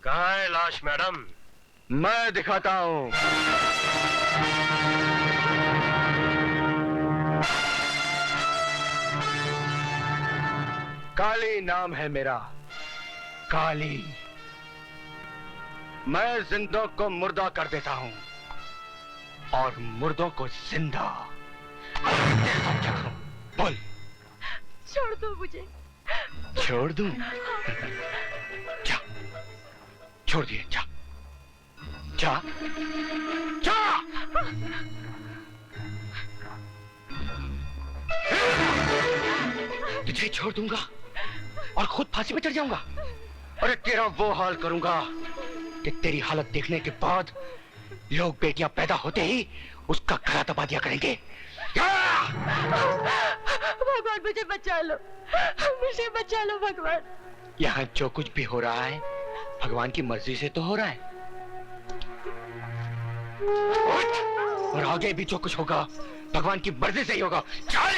कहाँ है लाश मैडम? मैं दिखाता हूँ। काली नाम है मेरा, काली। मैं जिंदों को मुर्दा कर देता हूँ और मुर्दों को जिंदा। क्या करूं? बोल। छोड़ दो मुझे। छोड़ दूं? जा, छोड़ दिए। जा, जा, जा। तुझे छोड़ दूंगा और खुद फांसी पे चढ़ जाऊंगा। अरे तेरा वो हाल करूंगा कि तेरी हालत देखने के बाद लोग बेटियां पैदा होते ही उसका गला दबा दिया करेंगे। भगवान मुझे बचा लो, मुझे बचा लो भगवान। यहाँ जो कुछ भी हो रहा है भगवान की मर्जी से तो हो रहा है, और आगे भी जो कुछ होगा भगवान की मर्जी से ही होगा। चल।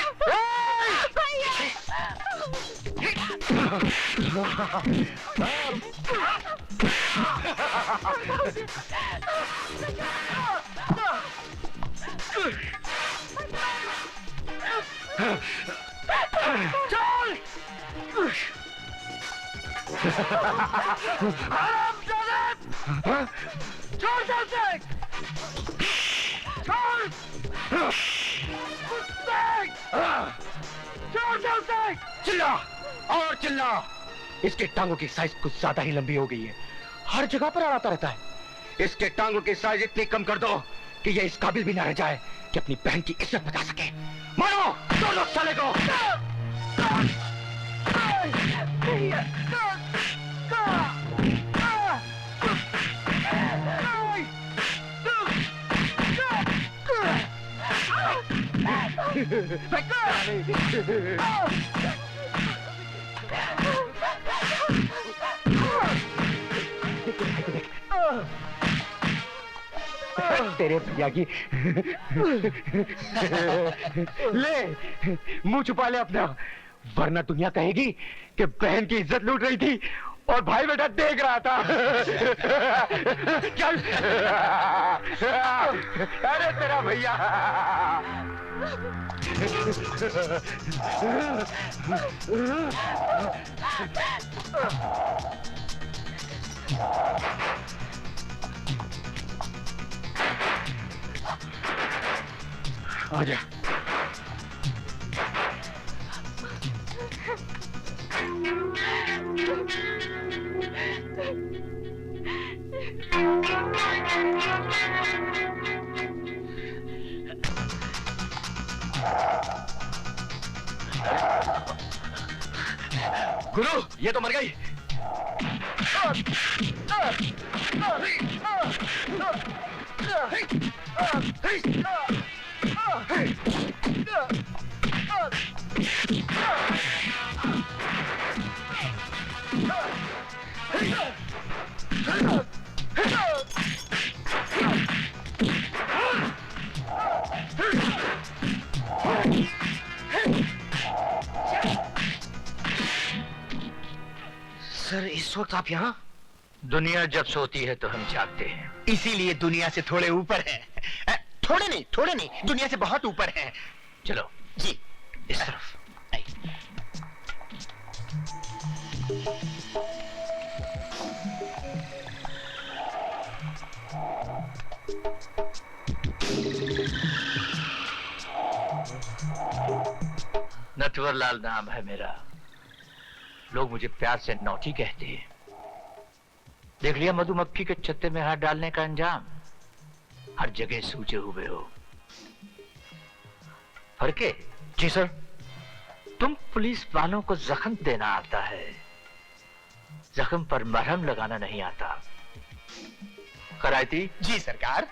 चिल्ला और चिल्ला। इसके टांगों की साइज कुछ ज्यादा ही लंबी हो गई है, हर जगह पर आता रहता है। इसके टांगों की साइज इतनी कम कर दो कि ये इस काबिल भी ना रह जाए कि अपनी बहन की इज्जत बचा सके। मारो दोनों साले को। तेरे भैया की ले मुंह छुपा ले अपना, वरना दुनिया कहेगी कि बहन की इज्जत लूट रही थी और भाई बेटा देख रहा था। चल। अरे तेरा भैया। आजा। गुरु, ये तो मर गई। सर, इस वक्त आप यहाँ? दुनिया जब सोती है तो हम जागते हैं। इसीलिए दुनिया से थोड़े ऊपर हैं। थोड़े नहीं, दुनिया से बहुत ऊपर हैं। चलो जी, इस तरफ। नटवरलाल नाम है मेरा, लोग मुझे प्यार से नौटी कहते हैं। देख लिया मधुमक्खी के छत्ते में हाथ डालने का अंजाम, हर जगह सूचे हुए हो। फरके? जी सर। तुम पुलिस वालों को जख्म देना आता है, जख्म पर मरहम लगाना नहीं आता। करायती? जी सरकार।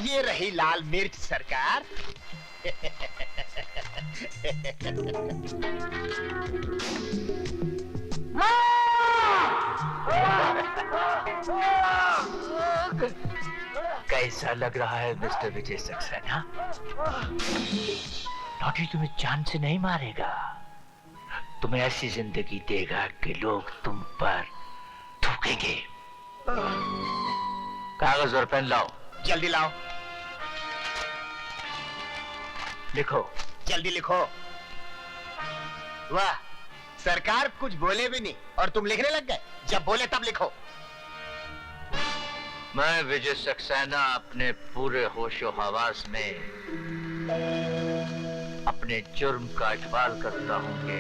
ये रही लाल मिर्च सरकार। कैसा लग रहा है मिस्टर विजय सक्सेना? नौटी तुम्हें जान से नहीं मारेगा, तुम्हें ऐसी जिंदगी देगा कि लोग तुम पर ठोकेंगे। कागज और पेन लाओ। जल्दी लाओ। लिखो। जल्दी लिखो। वाह, सरकार कुछ बोले भी नहीं और तुम लिखने लग गए। जब बोले तब लिखो। मैं विजय सक्सेना अपने पूरे होशो हवास में अपने जुर्म का इकबाल करता हूं कि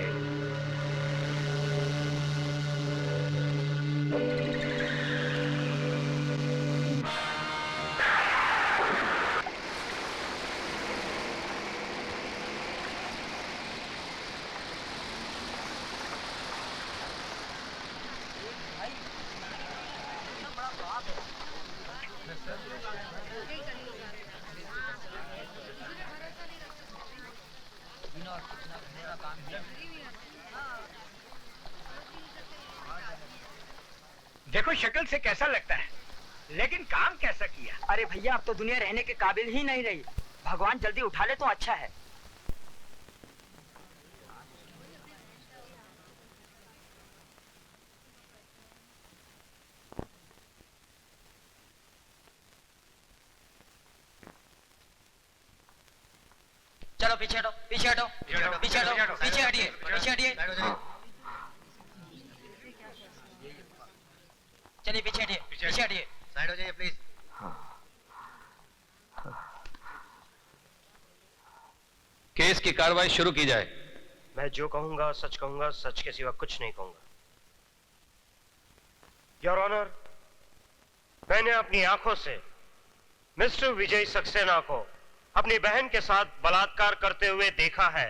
देखो शक्ल से कैसा लगता है, लेकिन काम कैसा किया। अरे भैया अब तो दुनिया रहने के काबिल ही नहीं रही। भगवान जल्दी उठा ले तो अच्छा है। चलो पीछे हटो, पीछे हटो, पीछे हटो, पीछे हटिए, पीछे हटिए। चलिए पीछे हटिए, पीछे हटिए। साइड हो जाइए प्लीज। केस की कार्रवाई शुरू की जाए। मैं जो कहूंगा सच कहूंगा, सच के सिवा कुछ नहीं कहूंगा। योर ऑनर, मैंने अपनी आंखों से मिस्टर विजय सक्सेना को अपनी बहन के साथ बलात्कार करते हुए देखा है।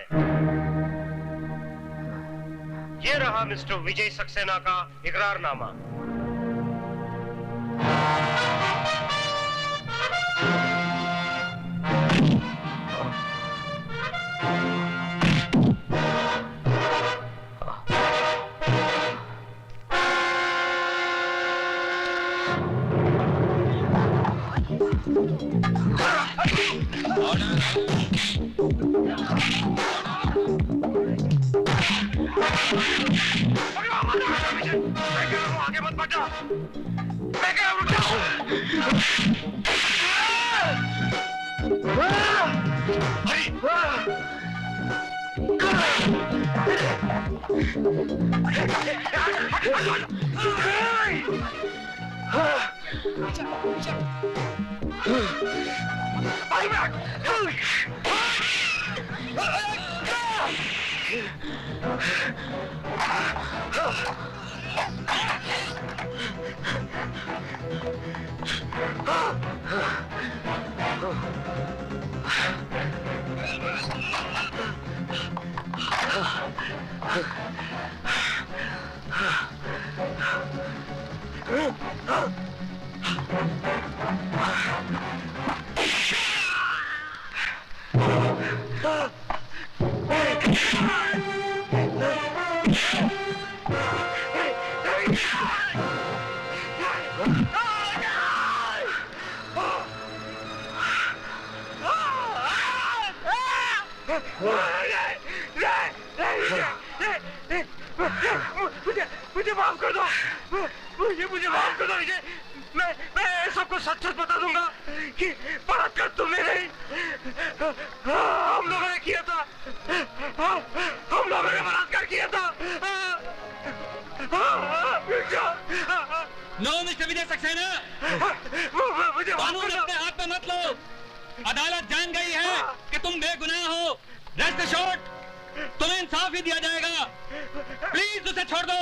ये रहा मिस्टर विजय सक्सेना का इकरारनामा। आगे मत बढ़ना। मैं क्या रुक मुझे माफ कर दो। मुझे माफ कर दो। मैं सबको सच सच बता दूंगा कि बलात्कार तुमने नहीं, हम लोगों ने किया था। हम लोगों ने बलात्कार किया था। नो मिस्टर विजय सक्सेना, मुझे माफ कानून कर दो। अपने हाथ में मत लो। अदालत जान गई है कि तुम बेगुनाह हो। रेस्ट एश्योर्ड, तुम्हें इंसाफ ही दिया जाएगा। प्लीज उसे छोड़ दो।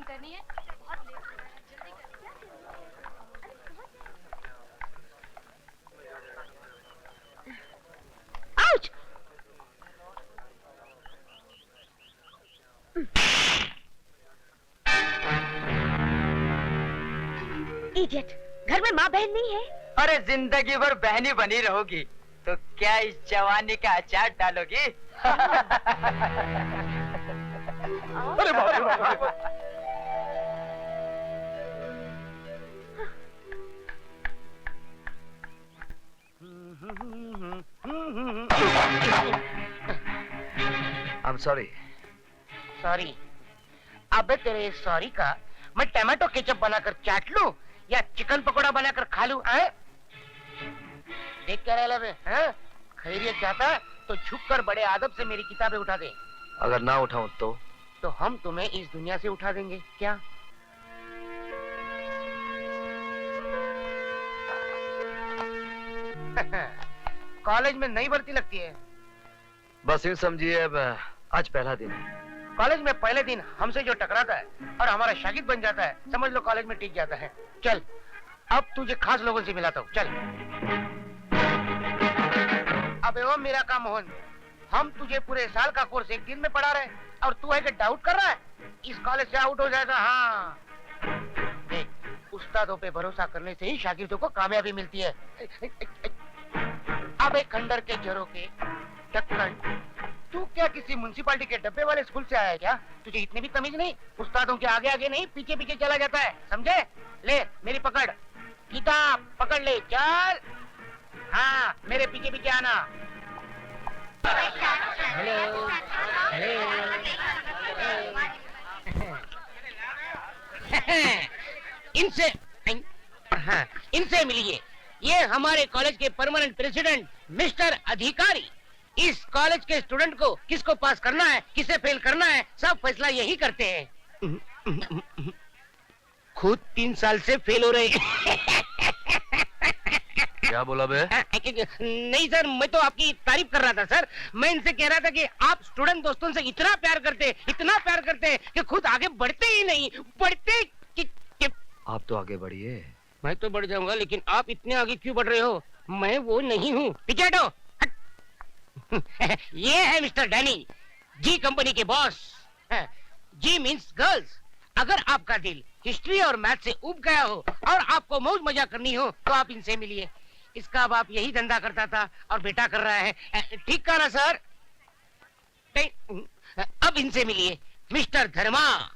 करनी है, बहुत लेट हो रहा है, जल्दी करिए। आउच! इडियट, घर में माँ बहन नहीं है। अरे जिंदगी भर बहनी बनी रहोगी तो क्या इस जवानी का अचार डालोगी? अरे बाप रे बाप। सॉरी। सॉरी? अबे तेरे सॉरी का मैं टमाटो केचप बनाकर चाट लूं या चिकन पकोड़ा बनाकर खा लूं? देख क्या रहा है? खैरियत चाहता है तो झुककर बड़े आदब से मेरी किताबें उठा दे। अगर ना उठाऊं तो हम तुम्हें इस दुनिया से उठा देंगे क्या? कॉलेज में नई भर्ती लगती है। बस यूं समझिए, अब आज पहला दिन है। कॉलेज में पहले दिन हमसे जो टकराता है और हमारा शागिर्द बन जाता है, समझ लो कॉलेज में टिक जाता है। चल अब तुझे खास लोगों से मिलाता हूँ, चल। अब एवं मेरा काम मोहन, हम तुझे पूरे साल का कोर्स एक दिन में पढ़ा रहे और तू है कि डाउट कर रहा है? इस कॉलेज से आउट हो जाएगा। हाँ देख, उस्तादों पे भरोसा करने से ही शागिर्दों को कामयाबी मिलती है। अब एक खंडर के झरोके ढक्कन, तू क्या किसी म्युनिसिपालिटी के डब्बे वाले स्कूल से आया है क्या? तुझे इतने भी तमीज नहीं? उस्तादों के आगे आगे नहीं, पीछे पीछे चला जाता है, समझे? ले मेरी पकड़, किताब पकड़ ले, चल। हाँ मेरे पीछे पीछे आना। हेलो इनसे हाँ इनसे मिलिए। ये हमारे कॉलेज के परमानेंट प्रेसिडेंट मिस्टर अधिकारी। इस कॉलेज के स्टूडेंट को किसको पास करना है, किसे फेल करना है, सब फैसला यही करते हैं। खुद 3 साल से फेल हो रहे हैं। क्या बोला बे? नहीं सर, मैं तो आपकी तारीफ कर रहा था सर। मैं इनसे कह रहा था कि आप स्टूडेंट दोस्तों से इतना प्यार करते कि खुद आगे बढ़ते ही नहीं, बढ़ते आप तो आगे बढ़िए। मैं तो बढ़ जाऊंगा, लेकिन आप इतने आगे क्यों बढ़ रहे हो? मैं वो नहीं हूँ। पीछे हटो। ये है मिस्टर डैनी, जी कंपनी के बॉस। जी मीन्स गर्ल्स। अगर आपका दिल हिस्ट्री और मैथ से उब गया हो और आपको मौज मजा करनी हो तो आप इनसे मिलिए। इसका बाप यही धंधा करता था और बेटा कर रहा है। ठीक कहा ना सर? अब इनसे मिलिए मिस्टर धर्मा,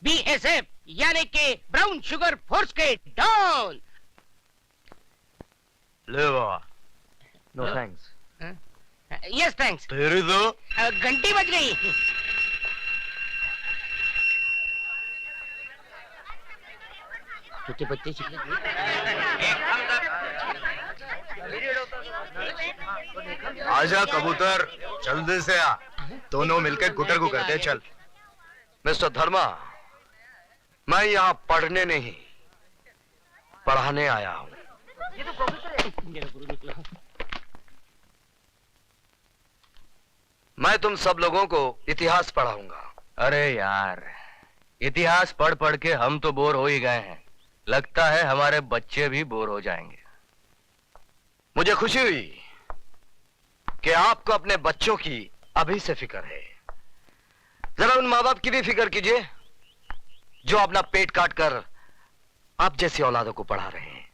BSF यानी के ब्राउन शुगर फोर्स के डॉन। ले बाबा। No thanks. Yes thanks. तेरी तो घंटी बज गई। छोटे बच्चे आजा कबूतर, जल्दी से आ। दोनों मिलकर गुटर गु करते हैं, चल। मिस्टर धर्मा, मैं यहाँ पढ़ने नहीं पढ़ाने आया हूँ। मैं तुम सब लोगों को इतिहास पढ़ाऊंगा। अरे यार, इतिहास पढ़ पढ़ के हम तो बोर हो ही गए हैं। लगता है हमारे बच्चे भी बोर हो जाएंगे। मुझे खुशी हुई कि आपको अपने बच्चों की अभी से फिक्र है। जरा उन माँ बाप की भी फिक्र कीजिए जो अपना पेट काट कर आप जैसी औलादों को पढ़ा रहे हैं।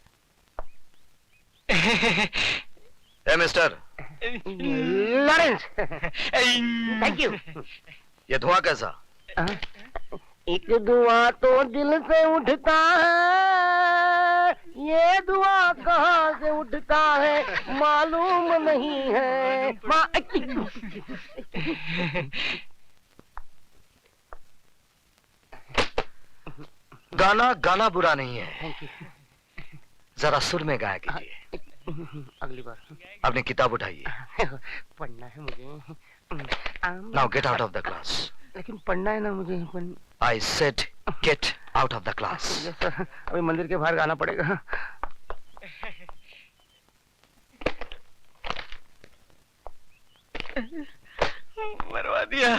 ए मिस्टर लॉरेंस, थैंक यू। ये धुआं कैसा? एक धुआं तो दिल से उठता है, ये धुआं कहाँ से उठता है मालूम नहीं है। गाना गाना बुरा नहीं है, जरा सुर में गाया कीजिए। अगली बार। अपनी किताब उठाइए। पढ़ना है मुझे। Now get out of the class. लेकिन पढ़ना है ना मुझे। I said get out of the class. अभी मंदिर के बाहर गाना पड़ेगा। मरवा दिया।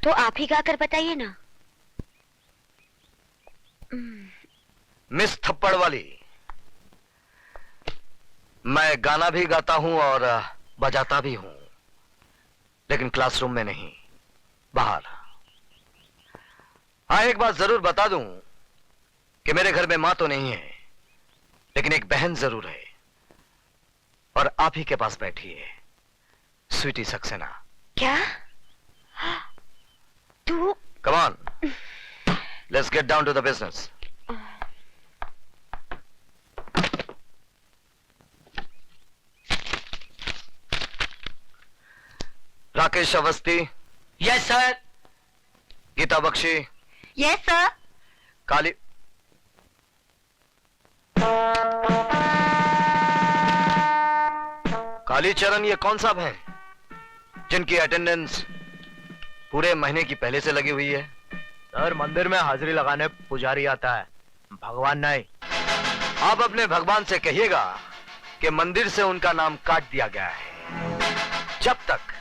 तो आप ही गाकर बताइए ना। मिस थप्पड़ वाली, मैं गाना भी गाता हूं और बजाता भी हूं, लेकिन क्लासरूम में नहीं, बाहर। हाँ, एक बात जरूर बता दूं कि मेरे घर में मां तो नहीं है, लेकिन एक बहन जरूर है, और आप ही के पास बैठी है, स्वीटी सक्सेना। क्या? तू? Come on, let's get down to the business. Rakesh Awasthi, yes sir. Geeta Bakshi, yes sir. Kali Kalicharan, ये कौन साहब हैं जिनकी अटेंडेंस पूरे महीने की पहले से लगी हुई है? सर, मंदिर में हाजिरी लगाने पुजारी आता है, भगवान नहीं। आप अपने भगवान से कहिएगा कि मंदिर से उनका नाम काट दिया गया है। जब तक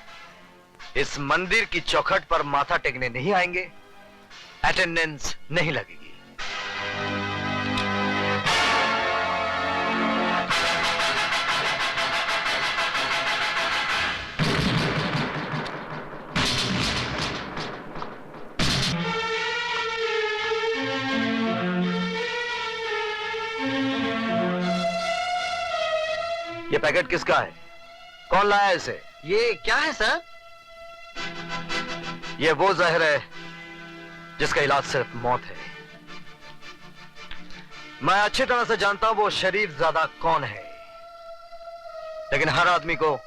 इस मंदिर की चौखट पर माथा टेकने नहीं आएंगे, अटेंडेंस नहीं लगेगी। ये पैकेट किसका है? कौन लाया इसे? ये क्या है सर? ये वो जहर है जिसका इलाज सिर्फ मौत है। मैं अच्छी तरह से जानता हूं वो शरीफ ज़्यादा कौन है, लेकिन हर आदमी को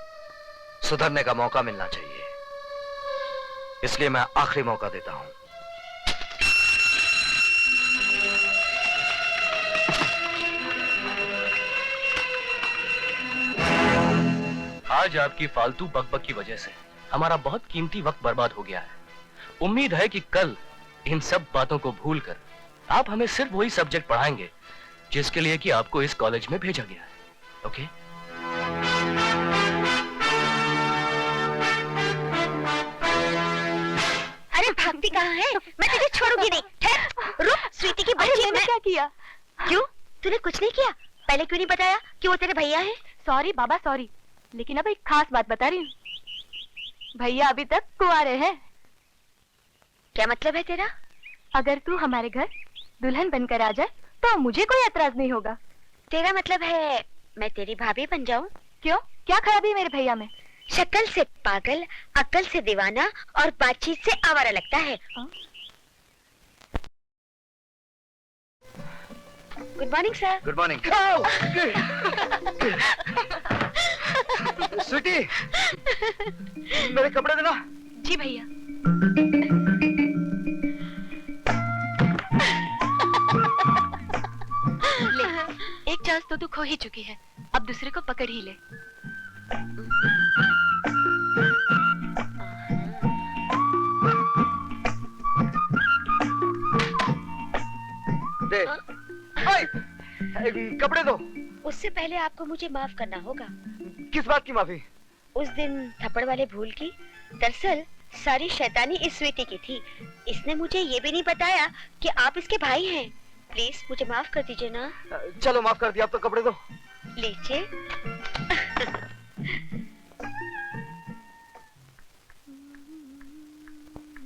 सुधरने का मौका मिलना चाहिए, इसलिए मैं आखिरी मौका देता हूं। आज आपकी फालतू बकबक की वजह से हमारा बहुत कीमती वक्त बर्बाद हो गया है। उम्मीद है कि कल इन सब बातों को भूलकर आप हमें सिर्फ वही सब्जेक्ट पढ़ाएंगे जिसके लिए कि आपको इस कॉलेज में भेजा गया है। ओके? अरे भागती कहाँ है? मैं तुझे छोड़ूंगी नहीं। ठहर, रुक। स्वीटी की बच्ची, मैंने क्या किया? क्यों? तूने कुछ नहीं किया? पहले क्यों नहीं बताया कि वो तेरे भैया हैं? सॉरी बाबा, सॉरी, लेकिन अब एक खास बात बता रही हूँ। भैया अभी तक कुंवारे हैं। क्या मतलब है तेरा? अगर तू हमारे घर दुल्हन बनकर आ जाए तो मुझे कोई एतराज नहीं होगा। तेरा मतलब है मैं तेरी भाभी बन जाऊं? क्यों? क्या खराबी है मेरे भैया में? शक्ल से पागल, अक्ल से दीवाना और बातचीत से आवारा लगता है। Good morning sir. Good morning. Sweetie, मेरे कपड़े देना। जी भैया। ले, एक चांस तो तू खो ही चुकी है, अब दूसरे को पकड़ ही ले। दे। ओए, कपड़े दो। उससे पहले आपको मुझे माफ करना होगा। किस बात की माफी? उस दिन थप्पड़ वाले भूल की। दरअसल सारी शैतानी इस स्वीटी की थी। इसने मुझे ये भी नहीं बताया कि आप इसके भाई हैं। प्लीज मुझे माफ कर दीजिए ना। चलो, माफ कर दिया, अब तो कपड़े दो। लीजिए।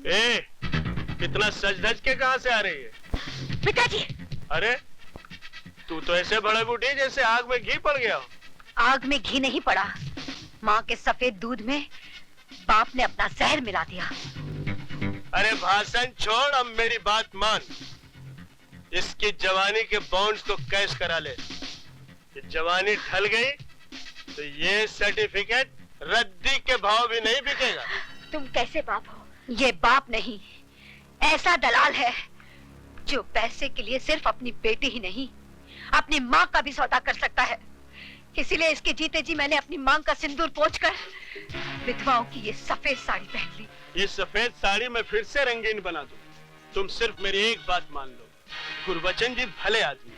ए, इतना सज धज के कहां से आ रही है? पिताजी। अरे तू तो ऐसे भड़क उठी जैसे आग में घी पड़ गया हो। आग में घी नहीं पड़ा, माँ के सफेद दूध में बाप ने अपना जहर मिला दिया। अरे भाषण छोड़, अब मेरी बात मान। इसकी जवानी के बॉन्ड्स को कैश करा ले। ये जवानी ढल गई तो ये सर्टिफिकेट रद्दी के भाव भी नहीं बिकेगा। तुम कैसे बाप हो? ये बाप नहीं, ऐसा दलाल है जो पैसे के लिए सिर्फ अपनी बेटी ही नहीं, अपनी माँ का भी सौदा कर सकता है। इसीलिए इसके जीते जी मैंने अपनी मांग का सिंदूर पोंछकर विधवाओं की ये सफेद साड़ी पहन ली। ये सफेद साड़ी मैं फिर से रंगीन बना दूं। तुम सिर्फ मेरी एक बात मान लो, गुरबचन जी भले आदमी,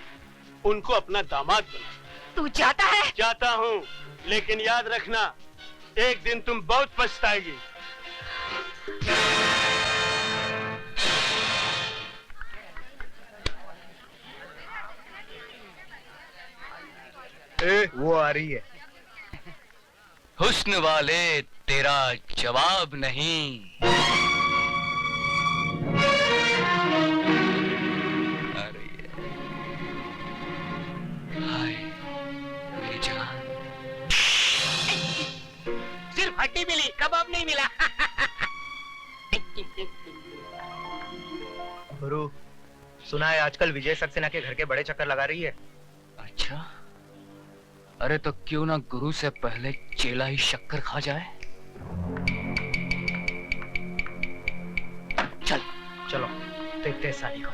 उनको अपना दामाद बना। तू जाता है? जाता हूँ, लेकिन याद रखना, एक दिन तुम बहुत पछताएगी। वो आ रही है। हुस्न वाले तेरा जवाब नहीं। अरे हाय मेरी जान। सिर्फ हड्डी मिली, कबाब नहीं मिला। गुरु, सुना है आजकल विजय सक्सेना के घर के बड़े चक्कर लगा रही है। अच्छा, अरे तो क्यों ना गुरु से पहले चेला ही शक्कर खा जाए। चल। चलो देखते हैं शादी को।